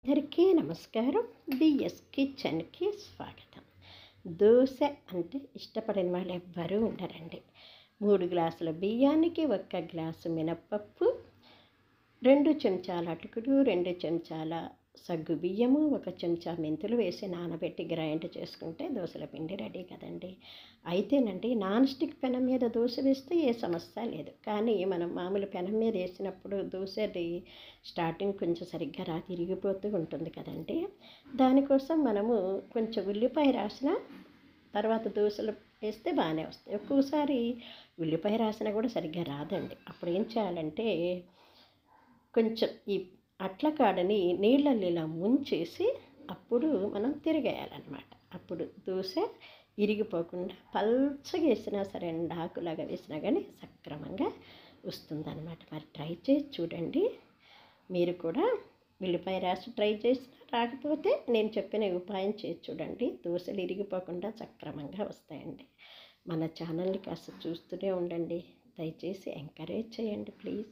అందరికీ నమస్కారం. బిఎస్ కిచెన్కి స్వాగతం. దోశ అంటే ఇష్టపడని వాళ్ళు ఎవ్వరూ ఉండరండి. 3 గ్లాసుల బియ్యానికి 1 గ్లాసు మినప్పప్పు, 2 చెంచాల అటుకులు, 2 చెంచాల సగ్గు బియ్యము, 1 చెంచా మెంతులు వేసి నానబెట్టి గ్రైండ్ చేసుకుంటే దోశల పిండి రెడీ కదండి. అయితేనండి నాన్ స్టిక్ పెనం మీద దోశ వేస్తే ఏ సమస్య లేదు. కానీ మనం మామూలు పెనం మీద వేసినప్పుడు దోశది స్టార్టింగ్ కొంచెం సరిగ్గా తిరిగిపోతూ ఉంటుంది కదండి. దానికోసం మనము కొంచెం ఉల్లిపాయ రాసిన తర్వాత దోశలు వేస్తే బాగానే వస్తాయి. ఒక్కోసారి ఉల్లిపాయ రాసినా కూడా సరిగ్గా రాదండి. అప్పుడు ఏం చేయాలంటే కొంచెం ఈ అట్ల కాడని నీళ్ళల్లో ఇలా ముంచేసి అప్పుడు మనం తిరిగేయాలన్నమాట. అప్పుడు దోశ ఇరిగిపోకుండా పల్చగా వేసినా సరే ఆకులాగా వేసినా కానీ సక్రమంగా వస్తుందన్నమాట. మరి ట్రై చేసి చూడండి. మీరు కూడా ఉల్లిపాయ రాసి ట్రై చేసినా రాకపోతే నేను చెప్పిన ఉపాయం చేసి చూడండి. దోశలు ఇరిగిపోకుండా సక్రమంగా వస్తాయండి. మన ఛానల్ని కాస్త చూస్తూనే ఉండండి. దయచేసి ఎంకరేజ్ చేయండి ప్లీజ్.